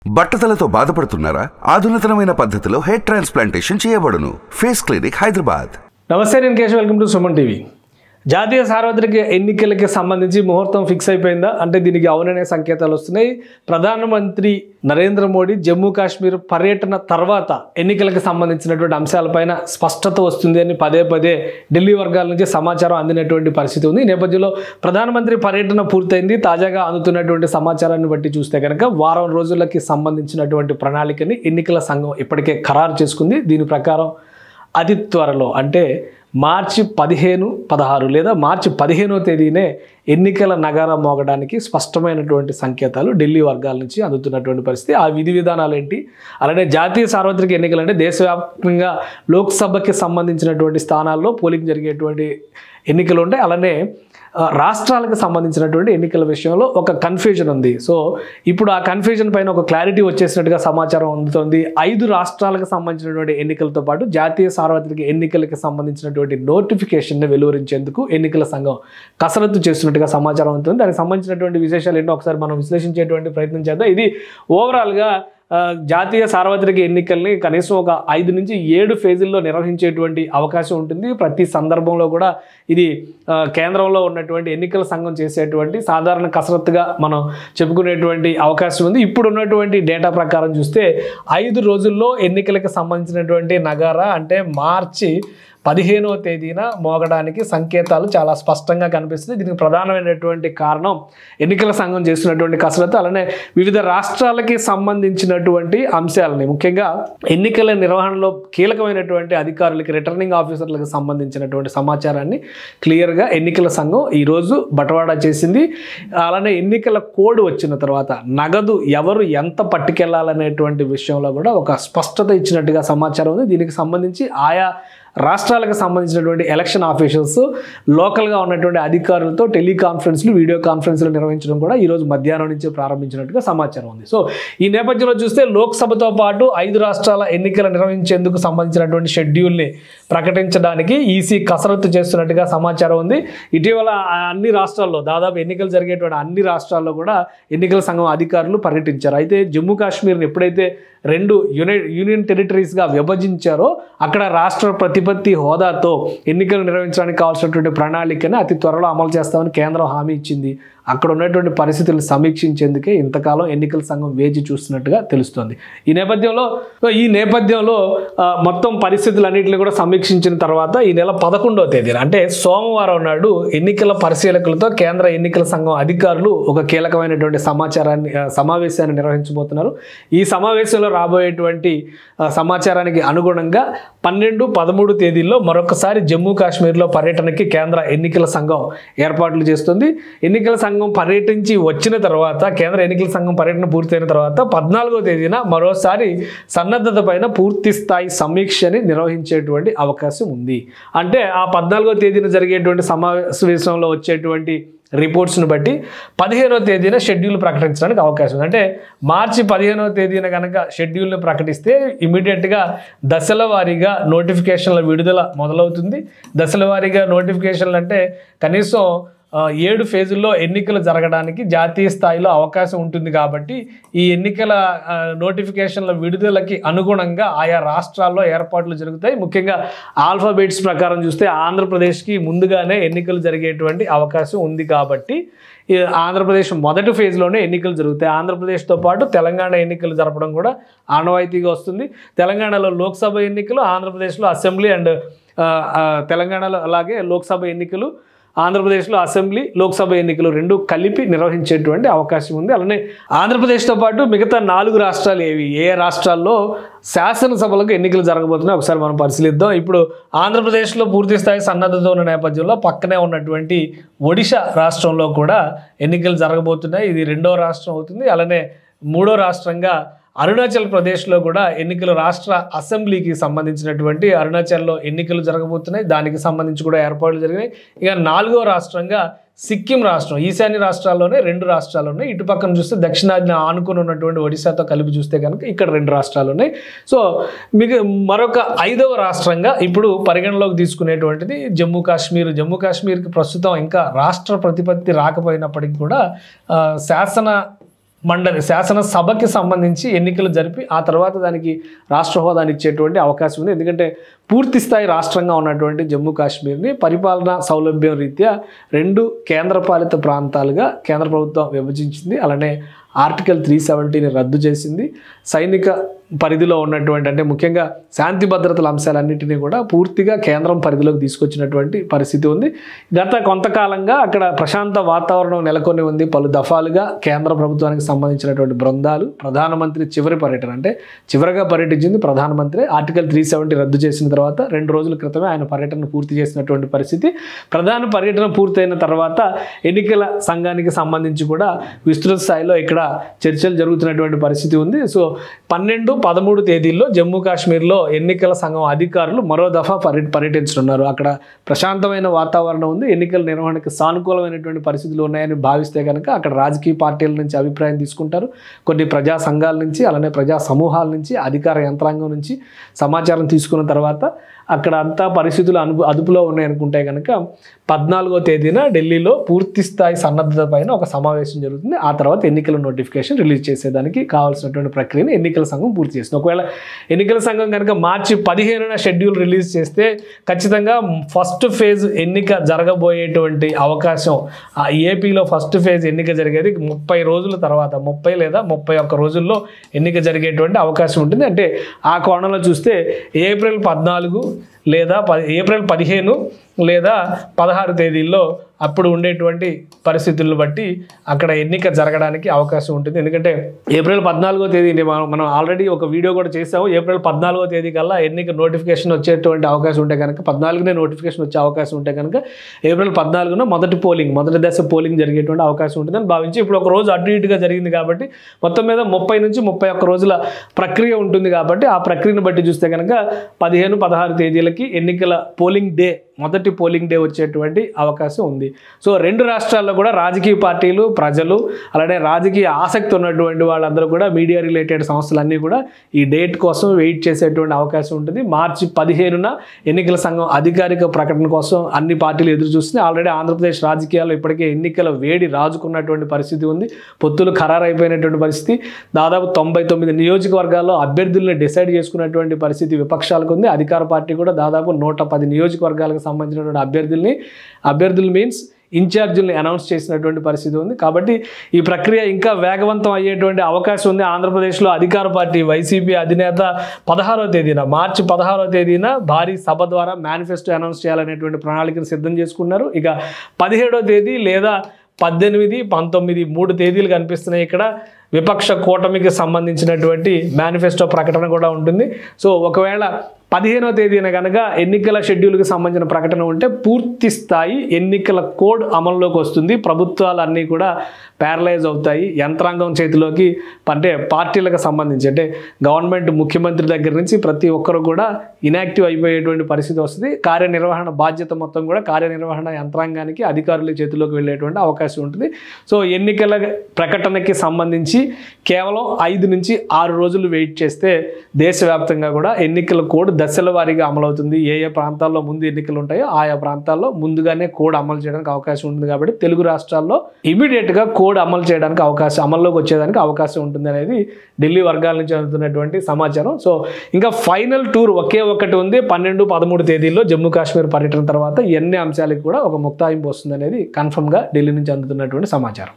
బట్టతలతో బాధపడుతున్నారా? ఆధునితనమైన పద్ధతిలో hair transplantation చేయబడును. Face clinic Hyderabad. నమస్తే, నేను Keshav. Welcome to Suman TV. జాతీయ సార్వత్రిక ఎన్నికలకి సంబంధించి ముహూర్తం ఫిక్స్ అయిపోయిందా అంటే దీనికి అవుననే సంకేతాలు వస్తున్నాయి. ప్రధానమంత్రి నరేంద్ర మోడీ జమ్మూ కాశ్మీర్ పర్యటన తర్వాత ఎన్నికలకు సంబంధించినటువంటి అంశాలపైన స్పష్టత వస్తుంది అని పదే పదే ఢిల్లీ వర్గాల నుంచి సమాచారం అందినటువంటి పరిస్థితి ఉంది. ఈ నేపథ్యంలో ప్రధానమంత్రి పర్యటన పూర్తయింది. తాజాగా అందుతున్నటువంటి సమాచారాన్ని బట్టి చూస్తే కనుక వారం రోజులకి సంబంధించినటువంటి ప్రణాళికని ఎన్నికల సంఘం ఇప్పటికే ఖరారు చేసుకుంది. దీని ప్రకారం అతి త్వరలో అంటే మార్చి 15, 16 లేదా మార్చి 15వ తేదీనే ఎన్నికల నగారా మోగడానికి స్పష్టమైనటువంటి సంకేతాలు ఢిల్లీ వర్గాల నుంచి అందుతున్నటువంటి పరిస్థితి. ఆ విధి విధానాలు ఏంటి, అలానే జాతీయ సార్వత్రిక ఎన్నికలు అంటే దేశవ్యాప్తంగా లోక్సభకి సంబంధించినటువంటి స్థానాల్లో పోలింగ్ జరిగేటువంటి ఎన్నికలు ఉంటాయి. అలానే రాష్ట్రాలకు సంబంధించినటువంటి ఎన్నికల విషయంలో ఒక కన్ఫ్యూజన్ ఉంది. సో ఇప్పుడు ఆ కన్ఫ్యూజన్ పైన ఒక క్లారిటీ వచ్చేసినట్టుగా సమాచారం అందుతోంది. 5 రాష్ట్రాలకు సంబంధించినటువంటి ఎన్నికలతో పాటు జాతీయ సార్వత్రిక ఎన్నికలకి సంబంధించినటువంటి నోటిఫికేషన్ని వెలువరించేందుకు ఎన్నికల సంఘం కసరత్తు చేస్తున్నట్టుగా సమాచారం అందుతుంది. దానికి సంబంధించినటువంటి విశేషాలు ఏంటో ఒకసారి మనం విశ్లేషించేటువంటి ప్రయత్నం చేద్దాం. ఇది ఓవరాల్గా జాతీయ సార్వత్రిక ఎన్నికల్ని కనీసం ఒక 5 నుంచి 7 ఫేజుల్లో నిర్వహించేటువంటి అవకాశం ఉంటుంది. ప్రతి సందర్భంలో కూడా ఇది కేంద్రంలో ఉన్నటువంటి ఎన్నికల సంఘం చేసేటువంటి సాధారణ కసరత్తుగా మనం చెప్పుకునేటువంటి అవకాశం ఉంది. ఇప్పుడు ఉన్నటువంటి డేటా ప్రకారం చూస్తే 5 రోజుల్లో ఎన్నికలకు సంబంధించినటువంటి నగారా అంటే మార్చి 15వ తేదీన మోగడానికి సంకేతాలు చాలా స్పష్టంగా కనిపిస్తుంది. దీనికి ప్రధానమైనటువంటి కారణం ఎన్నికల సంఘం చేస్తున్నటువంటి కసరత్తు, అలానే వివిధ రాష్ట్రాలకి సంబంధించినటువంటి అంశాలని, ముఖ్యంగా ఎన్నికల నిర్వహణలో కీలకమైనటువంటి అధికారులకి, రిటర్నింగ్ ఆఫీసర్లకు సంబంధించినటువంటి సమాచారాన్ని క్లియర్గా ఎన్నికల సంఘం ఈరోజు బటవాడా చేసింది. అలానే ఎన్నికల కోడ్ వచ్చిన తర్వాత నగదు ఎవరు ఎంత పట్టుకెళ్లాలనేటువంటి విషయంలో కూడా ఒక స్పష్టత ఇచ్చినట్టుగా సమాచారం ఉంది. దీనికి సంబంధించి ఆయా రాష్ట్రాలకు సంబంధించినటువంటి ఎలక్షన్ ఆఫీషియల్స్ లోకల్గా ఉన్నటువంటి అధికారులతో టెలికాన్ఫరెన్స్లు, వీడియో కాన్ఫరెన్స్లు నిర్వహించడం కూడా ఈరోజు మధ్యాహ్నం నుంచి ప్రారంభించినట్టుగా సమాచారం ఉంది. సో ఈ నేపథ్యంలో చూస్తే లోక్సభతో పాటు 5 రాష్ట్రాల ఎన్నికలు నిర్వహించేందుకు సంబంధించినటువంటి షెడ్యూల్ని ప్రకటించడానికి ఈసీ కసరత్తు చేస్తున్నట్టుగా సమాచారం ఉంది. ఇటీవల అన్ని రాష్ట్రాల్లో, దాదాపు ఎన్నికలు జరిగేటువంటి అన్ని రాష్ట్రాల్లో కూడా ఎన్నికల సంఘం అధికారులు పర్యటించారు. అయితే జమ్మూ కాశ్మీర్ని ఎప్పుడైతే 2 యూనియన్ టెరిటరీస్గా విభజించారో అక్కడ రాష్ట్ర ప్రతిపత్తి హోదాతో ఎన్నికలు నిర్వహించడానికి కావాల్సినటువంటి ప్రణాళికని అతి త్వరలో అమలు చేస్తామని కేంద్రం హామీ ఇచ్చింది. అక్కడ ఉన్నటువంటి పరిస్థితులను సమీక్షించేందుకే ఇంతకాలం ఎన్నికల సంఘం వేచి చూస్తున్నట్టుగా తెలుస్తోంది. ఈ నేపథ్యంలో మొత్తం పరిస్థితులన్నింటినీ కూడా సమీక్షించిన తర్వాత ఈ నెల 11వ తేదీన అంటే సోమవారం నాడు ఎన్నికల పరిశీలకులతో కేంద్ర ఎన్నికల సంఘం అధికారులు ఒక కీలకమైనటువంటి సమావేశాన్ని నిర్వహించబోతున్నారు. ఈ సమావేశంలో రాబోయేటువంటి సమాచారానికి అనుగుణంగా 12, 13 తేదీల్లో మరొకసారి జమ్మూ కాశ్మీర్లో పర్యటనకి కేంద్ర ఎన్నికల సంఘం ఏర్పాట్లు చేస్తుంది. ఎన్నికల సంఘం పర్యటించి వచ్చిన తర్వాత, కేంద్ర ఎన్నికల సంఘం పర్యటన పూర్తయిన తర్వాత 14వ తేదీన మరోసారి సన్నద్ధత పైన పూర్తి స్థాయి సమీక్షని నిర్వహించేటువంటి అవకాశం ఉంది. అంటే ఆ 14వ తేదీన జరిగేటువంటి సమావేశంలో వచ్చేటువంటి రిపోర్ట్స్ను బట్టి 15వ తేదీన షెడ్యూల్ ప్రకటించడానికి అవకాశం ఉంది. అంటే మార్చి 15వ తేదీన కనుక షెడ్యూల్ని ప్రకటిస్తే ఇమీడియట్గా దశల వారీగా నోటిఫికేషన్ల విడుదల మొదలవుతుంది. దశల వారీగా నోటిఫికేషన్లు అంటే కనీసం 7 ఫేజుల్లో ఎన్నికలు జరగడానికి జాతీయ స్థాయిలో అవకాశం ఉంటుంది. కాబట్టి ఈ ఎన్నికల నోటిఫికేషన్ల విడుదలకి అనుగుణంగా ఆయా రాష్ట్రాల్లో ఏర్పాట్లు జరుగుతాయి. ముఖ్యంగా ఆల్ఫాబెట్స్ ప్రకారం చూస్తే ఆంధ్రప్రదేశ్కి ముందుగానే ఎన్నికలు జరిగేటువంటి అవకాశం ఉంది. కాబట్టి ఆంధ్రప్రదేశ్ మొదటి ఫేజ్లోనే ఎన్నికలు జరుగుతాయి. ఆంధ్రప్రదేశ్తో పాటు తెలంగాణ ఎన్నికలు జరపడం కూడా ఆనవాయితీగా వస్తుంది. తెలంగాణలో లోక్సభ ఎన్నికలు, ఆంధ్రప్రదేశ్లో అసెంబ్లీ అండ్ తెలంగాణలో అలాగే లోక్సభ ఎన్నికలు, ఆంధ్రప్రదేశ్లో అసెంబ్లీ, లోక్సభ ఎన్నికలు 2 కలిపి నిర్వహించేటువంటి అవకాశం ఉంది. అలానే ఆంధ్రప్రదేశ్తో పాటు మిగతా 4 రాష్ట్రాలు ఏ రాష్ట్రాల్లో శాసనసభలకు ఎన్నికలు జరగబోతున్నాయి ఒకసారి మనం పరిశీలిద్దాం. ఇప్పుడు ఆంధ్రప్రదేశ్లో పూర్తి స్థాయి సన్నద్ధత ఉన్న నేపథ్యంలో పక్కనే ఉన్నటువంటి ఒడిశా రాష్ట్రంలో కూడా ఎన్నికలు జరగబోతున్నాయి. ఇది 2వ రాష్ట్రం అవుతుంది. అలానే 3వ రాష్ట్రంగా అరుణాచల్ ప్రదేశ్లో కూడా ఎన్నికలు, రాష్ట్ర అసెంబ్లీకి సంబంధించినటువంటి అరుణాచల్లో ఎన్నికలు జరగబోతున్నాయి. దానికి సంబంధించి కూడా ఏర్పాట్లు జరిగినాయి. ఇక 4వ రాష్ట్రంగా సిక్కిం రాష్ట్రం, ఈశాన్య రాష్ట్రాల్లోనే 2 రాష్ట్రాలు ఉన్నాయి. ఇటు పక్కన చూస్తే దక్షిణాదిని ఆనుకుని ఉన్నటువంటి ఒడిశాతో కలిపి చూస్తే కనుక ఇక్కడ 2 రాష్ట్రాలు ఉన్నాయి. సో మీకు మరొక 5వ రాష్ట్రంగా ఇప్పుడు పరిగణలోకి తీసుకునేటువంటిది జమ్మూ కాశ్మీర్. జమ్మూ కాశ్మీర్కి ప్రస్తుతం ఇంకా రాష్ట్ర ప్రతిపత్తి రాకపోయినప్పటికీ కూడా శాసన మండలి శాసనసభకి సంబంధించి ఎన్నికలు జరిపి ఆ తర్వాత దానికి రాష్ట్ర హోదాని ఇచ్చేటువంటి అవకాశం ఉంది. ఎందుకంటే పూర్తి స్థాయి రాష్ట్రంగా ఉన్నటువంటి జమ్మూ కాశ్మీర్ని పరిపాలనా సౌలభ్యం రీత్యా 2 కేంద్రపాలిత ప్రాంతాలుగా కేంద్ర ప్రభుత్వం విభజించింది. అలానే ఆర్టికల్ 370ని రద్దు చేసింది. సైనిక పరిధిలో ఉన్నటువంటి అంటే ముఖ్యంగా శాంతి భద్రతల అంశాలన్నింటినీ కూడా పూర్తిగా కేంద్రం పరిధిలోకి తీసుకొచ్చినటువంటి పరిస్థితి ఉంది. గత కొంతకాలంగా అక్కడ ప్రశాంత వాతావరణం నెలకొని ఉంది. పలు దఫాలుగా కేంద్ర ప్రభుత్వానికి సంబంధించినటువంటి బృందాలు ప్రధానమంత్రి చివరి పర్యటన అంటే చివరిగా పర్యటించింది ప్రధానమంత్రి. ఆర్టికల్ 370 రద్దు చేసిన తర్వాత 2 రోజుల క్రితమే ఆయన పర్యటన పూర్తి చేసినటువంటి పరిస్థితి. ప్రధాన పర్యటన పూర్తయిన తర్వాత ఎన్నికల సంఘానికి సంబంధించి కూడా విస్తృత స్థాయిలో ఇక్కడ చర్చలు జరుగుతున్నటువంటి పరిస్థితి ఉంది. సో 12, 13 తేదీల్లో జమ్మూ కాశ్మీర్లో ఎన్నికల సంఘం అధికారులు మరో దఫా పర్యటించనున్నారు. అక్కడ ప్రశాంతమైన వాతావరణం ఉంది. ఎన్నికల నిర్వహణకు సానుకూలమైనటువంటి పరిస్థితులు ఉన్నాయని భావిస్తే కనుక అక్కడ రాజకీయ పార్టీల నుంచి అభిప్రాయం తీసుకుంటారు. కొన్ని ప్రజా సంఘాల నుంచి అలానే ప్రజా సమూహాల నుంచి అధికార యంత్రాంగం నుంచి సమాచారం తీసుకున్న తర్వాత అక్కడ అంతా పరిస్థితులు అదుపులో ఉన్నాయనుకుంటే కనుక 14వ తేదీన ఢిల్లీలో పూర్తి స్థాయి సన్నద్ధత పైన ఒక సమావేశం జరుగుతుంది. ఆ తర్వాత ఎన్నికల నోటిఫికేషన్ రిలీజ్ చేసేదానికి కావాల్సినటువంటి ప్రక్రియను ఎన్నికల సంఘం పూర్తి చేస్తుంది. ఒకవేళ ఎన్నికల సంఘం కనుక మార్చి 15న షెడ్యూల్ రిలీజ్ చేస్తే ఖచ్చితంగా ఫస్ట్ ఫేజ్ ఎన్నిక జరగబోయేటువంటి అవకాశం ఏపీలో ఫస్ట్ ఫేజ్ ఎన్నిక జరిగేది 30 రోజుల తర్వాత 30 లేదా 31 రోజుల్లో ఎన్నిక జరిగేటువంటి అవకాశం ఉంటుంది. అంటే ఆ కోణంలో చూస్తే ఏప్రిల్ 14 లేదా ఏప్రిల్ 15 లేదా 16 తేదీల్లో అప్పుడు ఉండేటువంటి పరిస్థితులను బట్టి అక్కడ ఎన్నిక జరగడానికి అవకాశం ఉంటుంది. ఎందుకంటే ఏప్రిల్ 14వ తేదీ మనం ఆల్రెడీ ఒక వీడియో కూడా చేసాము. ఏప్రిల్ 14వ తేదీ కల్లా ఎన్నిక నోటిఫికేషన్ వచ్చేటువంటి అవకాశం ఉంటే కనుక 14నే నోటిఫికేషన్ వచ్చే అవకాశం ఉంటే కనుక ఏప్రిల్ 14న మొదటి దశ పోలింగ్ జరిగేటువంటి అవకాశం ఉంటుందని భావించి ఇప్పుడు ఒక రోజు అటు ఇటుగా జరిగింది కాబట్టి మొత్తం మీద 30 నుంచి 31 రోజుల ప్రక్రియ ఉంటుంది. కాబట్టి ఆ ప్రక్రియను బట్టి చూస్తే కనుక 15, 16 తేదీలకి ఎన్నికల పోలింగ్ డే మొదటి పోలింగ్ డే వచ్చేటువంటి అవకాశం ఉంది. సో 2 రాష్ట్రాల్లో కూడా రాజకీయ పార్టీలు ప్రజలు అలానే రాజకీయ ఆసక్తి ఉన్నటువంటి వాళ్ళందరూ కూడా మీడియా రిలేటెడ్ సంస్థలన్నీ కూడా ఈ డేట్ కోసం వెయిట్ చేసేటువంటి అవకాశం ఉంటుంది. మార్చి 15న ఎన్నికల సంఘం అధికారిక ప్రకటన కోసం అన్ని పార్టీలు ఎదురు చూస్తున్నాయి. ఆల్రెడీ ఆంధ్రప్రదేశ్ రాజకీయాల్లో ఇప్పటికే ఎన్నికల వేడి రాజుకున్నటువంటి పరిస్థితి ఉంది. పొత్తులు ఖరారైపోయినటువంటి పరిస్థితి. దాదాపు 99 నియోజకవర్గాల్లో అభ్యర్థులను డిసైడ్ చేసుకున్నటువంటి పరిస్థితి విపక్షాలకు ఉంది. అధికార పార్టీ కూడా దాదాపు 110 నియోజకవర్గాలకు సంబంధించినటువంటి అభ్యర్థులు మీన్స్ ఇన్ఛార్జీలను అనౌన్స్ చేసినటువంటి పరిస్థితి ఉంది. కాబట్టి ఈ ప్రక్రియ ఇంకా వేగవంతం అయ్యేటువంటి అవకాశం ఉంది. ఆంధ్రప్రదేశ్లో అధికార పార్టీ వైసీపీ అధినేత 16వ తేదీన మార్చి 16వ తేదీన భారీ సభ ద్వారా మేనిఫెస్టో అనౌన్స్ చేయాలనేటువంటి ప్రణాళికను సిద్ధం చేసుకున్నారు. ఇక 17వ తేదీ లేదా 18, 19 3 తేదీలు కనిపిస్తున్నాయి. ఇక్కడ విపక్ష కూటమికి సంబంధించినటువంటి మేనిఫెస్టో ప్రకటన కూడా ఉంటుంది. సో ఒకవేళ 15వ తేదీన కనుక ఎన్నికల షెడ్యూల్కి సంబంధించిన ప్రకటన ఉంటే పూర్తి స్థాయి ఎన్నికల కోడ్ అమల్లోకి వస్తుంది. ప్రభుత్వాలన్నీ కూడా ప్యారలైజ్ అవుతాయి. యంత్రాంగం చేతిలోకి అంటే పార్టీలకు సంబంధించి అంటే గవర్నమెంట్ ముఖ్యమంత్రి దగ్గర నుంచి ప్రతి ఒక్కరు కూడా ఇనాక్టివ్ అయిపోయేటువంటి పరిస్థితి వస్తుంది. కార్యనిర్వహణ బాధ్యత మొత్తం కూడా కార్యనిర్వహణ యంత్రాంగానికి అధికారుల చేతిలోకి వెళ్ళేటువంటి అవకాశం ఉంటుంది. సో ఎన్నికల ప్రకటనకి సంబంధించి కేవలం 5 నుంచి 6 రోజులు వెయిట్ చేస్తే దేశవ్యాప్తంగా కూడా ఎన్నికల కోడ్ దశల వారీగా అమలవుతుంది. ఏ ప్రాంతాల్లో ముందు ఎన్నికలు ఉంటాయో ఆయా ప్రాంతాల్లో ముందుగానే కోడ్ అమలు చేయడానికి అవకాశం ఉంటుంది. కాబట్టి తెలుగు రాష్ట్రాల్లో ఇమీడియట్గా కోడ్ అమలు చేయడానికి అమల్లోకి వచ్చేదానికి అవకాశం ఉంటుంది అనేది ఢిల్లీ వర్గాల నుంచి అందుతున్నటువంటి సమాచారం. సో ఇంకా ఫైనల్ టూర్ ఒకే ఒకటి ఉంది. 12, 13 తేదీల్లో జమ్మూ కాశ్మీర్ పర్యటన తర్వాత ఎన్ని అంశాలకు కూడా ఒక ముక్తాయింపు వస్తుంది అనేది కన్ఫర్మ్గా ఢిల్లీ నుంచి అందుతున్నటువంటి సమాచారం.